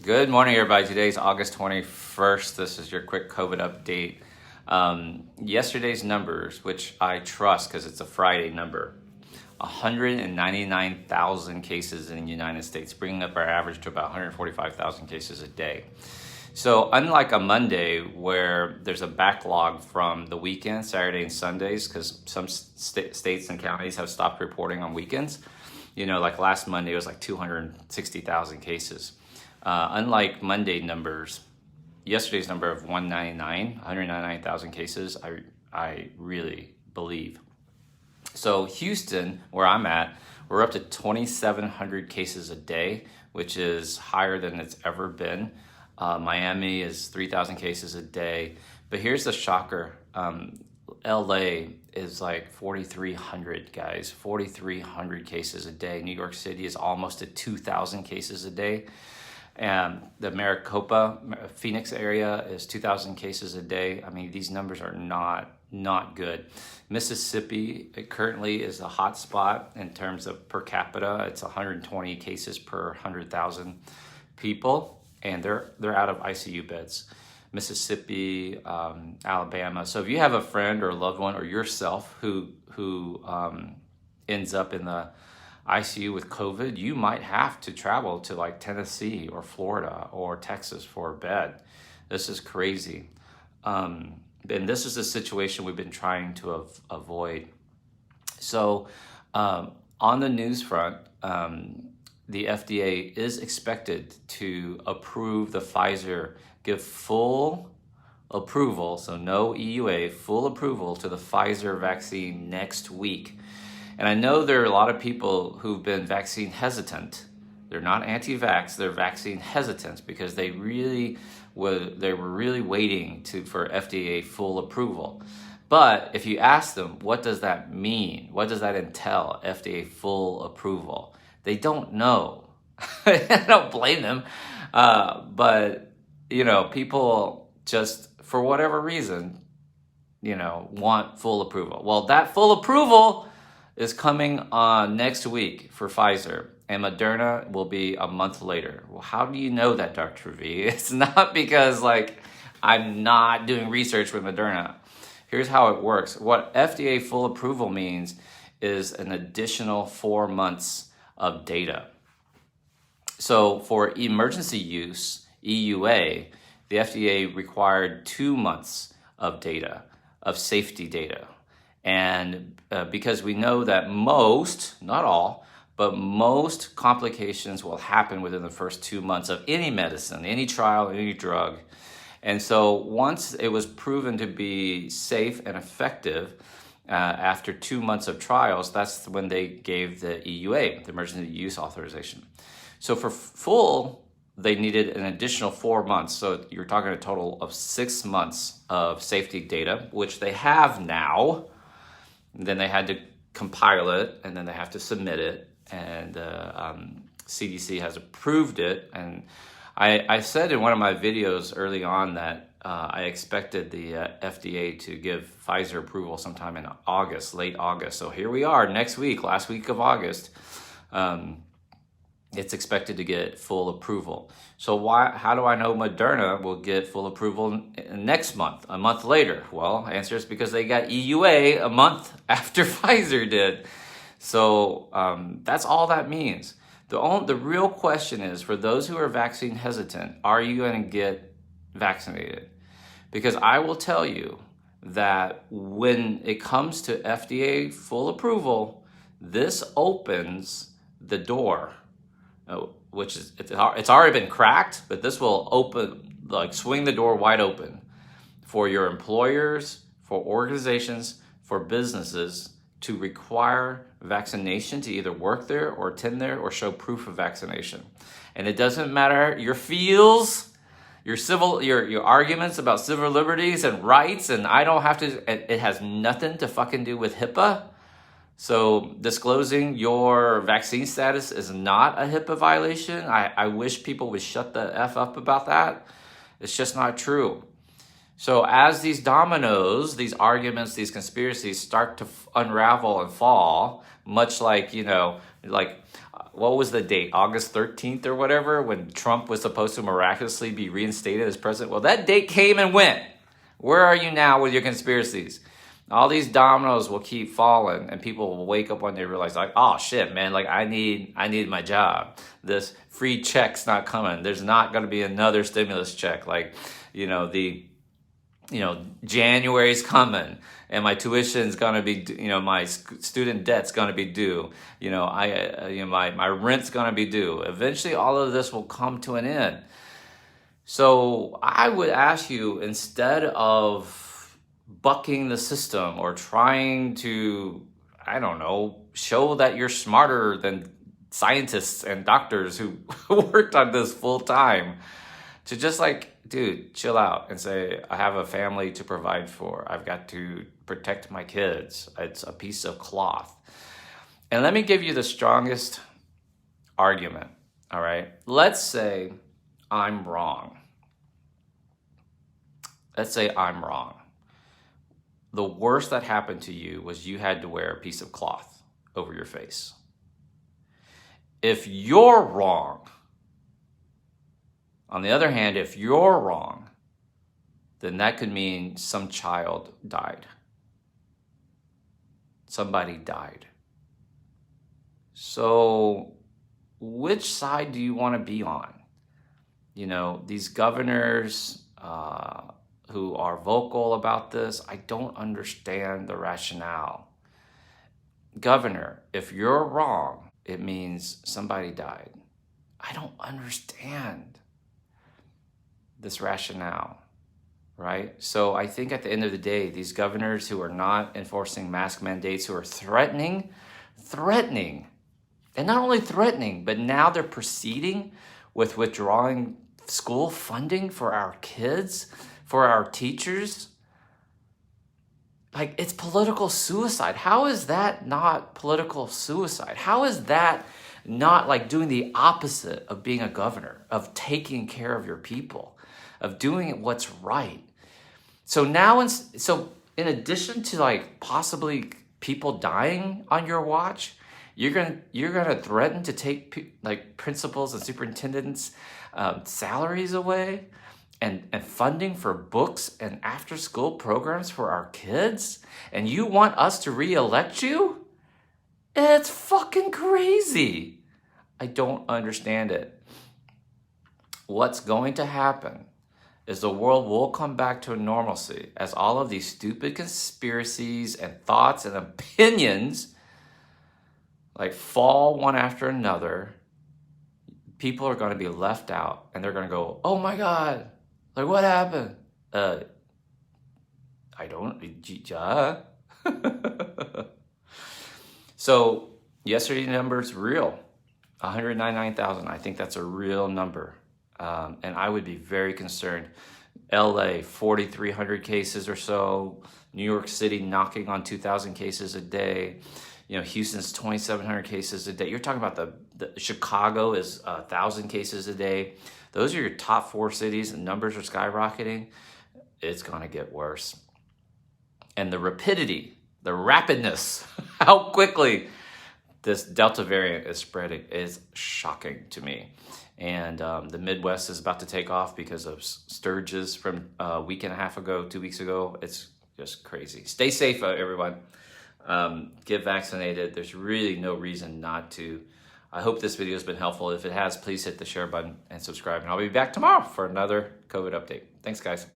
Good morning, everybody. Today's August 21st. This is your quick COVID update. Yesterday's numbers, which I trust because it's a Friday number, 199,000 cases in the United States, bringing up our average to about 145,000 cases a day. So unlike a Monday where there's a backlog from the weekend, Saturday and Sundays, because some states and counties have stopped reporting on weekends, like last Monday, it was like 260,000 cases. Unlike Monday numbers, yesterday's number of 199,000 cases, I really believe. So Houston, where I'm at, we're up to 2,700 cases a day, which is higher than it's ever been. Miami is 3,000 cases a day. But here's the shocker. LA is like 4,300, guys, 4,300 cases a day. New York City is almost at 2,000 cases a day. And the Maricopa, Phoenix area is 2,000 cases a day. I mean, these numbers are not good. Mississippi currently is a hot spot in terms of per capita. It's 120 cases per 100,000 people, and they're out of ICU beds. Mississippi, Alabama. So if you have a friend or a loved one or yourself who ends up in the ICU with COVID, you might have to travel to like Tennessee or Florida or Texas for a bed. This is crazy. And this is a situation we've been trying to avoid. So on the news front, the FDA is expected to approve the Pfizer, give full approval, so no EUA, full approval to the Pfizer vaccine next week. And I know there are a lot of people who've been vaccine hesitant. They're not anti-vax, they're vaccine hesitant because they were really waiting for FDA full approval. But if you ask them, what does that mean? What does that entail, FDA full approval? They don't know. I don't blame them. But, people just, for whatever reason, want full approval. Well, that full approval is coming next week for Pfizer, and Moderna will be a month later. Well, how do you know that, Dr. V? It's not because I'm not doing research with Moderna. Here's how it works. What FDA full approval means is an additional 4 months of data. So for emergency use, EUA, the FDA required 2 months of data, of safety data. And because we know that most, not all, but most complications will happen within the first 2 months of any medicine, any trial, any drug. And so once it was proven to be safe and effective after 2 months of trials, that's when they gave the EUA, the emergency use authorization. So for full, they needed an additional 4 months. So you're talking a total of 6 months of safety data, which they have now. Then they had to compile it, and then they have to submit it, and CDC has approved it. And I said in one of my videos early on that I expected the FDA to give Pfizer approval sometime in August, late August. So here we are, next week, last week of August. It's expected to get full approval. So how do I know Moderna will get full approval next month, a month later? Well, answer is because they got EUA a month after Pfizer did. So that's all that means. The real question is, for those who are vaccine hesitant, are you going to get vaccinated? Because I will tell you that when it comes to FDA full approval, this opens the door. Which is, it's already been cracked, but this will swing the door wide open for your employers, for organizations, for businesses to require vaccination to either work there or attend there or show proof of vaccination. And it doesn't matter your feels, your arguments about civil liberties and rights, and I don't have to, it has nothing to fucking do with HIPAA. So disclosing your vaccine status is not a HIPAA violation. I wish people would shut the F up about that. It's just not true. So as these dominoes, these arguments, these conspiracies start to unravel and fall, much like, what was the date? August 13th or whatever, when Trump was supposed to miraculously be reinstated as president. Well, that date came and went. Where are you now with your conspiracies? All these dominoes will keep falling, and people will wake up one day and realize, like, oh shit, man, like I need my job. This free check's not coming. There's not going to be another stimulus check. Like, January's coming, and my tuition's going to be, my student debt's going to be due. My rent's going to be due. Eventually, all of this will come to an end. So I would ask you, instead of bucking the system or trying to, show that you're smarter than scientists and doctors who worked on this full time, to just dude, chill out and say, I have a family to provide for. I've got to protect my kids. It's a piece of cloth. And let me give you the strongest argument, all right? Let's say I'm wrong. Let's say I'm wrong. The worst that happened to you was you had to wear a piece of cloth over your face. If you're wrong, on the other hand, if you're wrong, then that could mean some child died. Somebody died. So which side do you want to be on? These governors who are vocal about this, I don't understand the rationale. Governor, if you're wrong, it means somebody died. I don't understand this rationale, right? So I think at the end of the day, these governors who are not enforcing mask mandates, who are threatening, and not only threatening, but now they're proceeding with withdrawing school funding for our kids, for our teachers. It's political suicide. How is that not political suicide? How is that not doing the opposite of being a governor, of taking care of your people, of doing what's right? So now, in addition to possibly people dying on your watch, you're gonna threaten to take principals and superintendents' salaries away, and funding for books and after-school programs for our kids, and you want us to re-elect you? It's fucking crazy. I don't understand it. What's going to happen is the world will come back to normalcy as all of these stupid conspiracies and thoughts and opinions fall one after another. People are going to be left out, and they're going to go, oh my God, what happened? I don't, So yesterday's number's real, 199,000. I think that's a real number. And I would be very concerned. LA, 4,300 cases or so. New York City knocking on 2,000 cases a day. Houston's 2,700 cases a day. You're talking about the Chicago is 1,000 cases a day. Those are your top 4 cities, and numbers are skyrocketing. It's going to get worse. And the rapidity, the rapidness, how quickly this Delta variant is spreading is shocking to me. And the Midwest is about to take off because of Sturgis from a week and a half ago, 2 weeks ago. It's just crazy. Stay safe, everyone. Get vaccinated. There's really no reason not to. I hope this video has been helpful. If it has, please hit the share button and subscribe. And I'll be back tomorrow for another COVID update. Thanks, guys.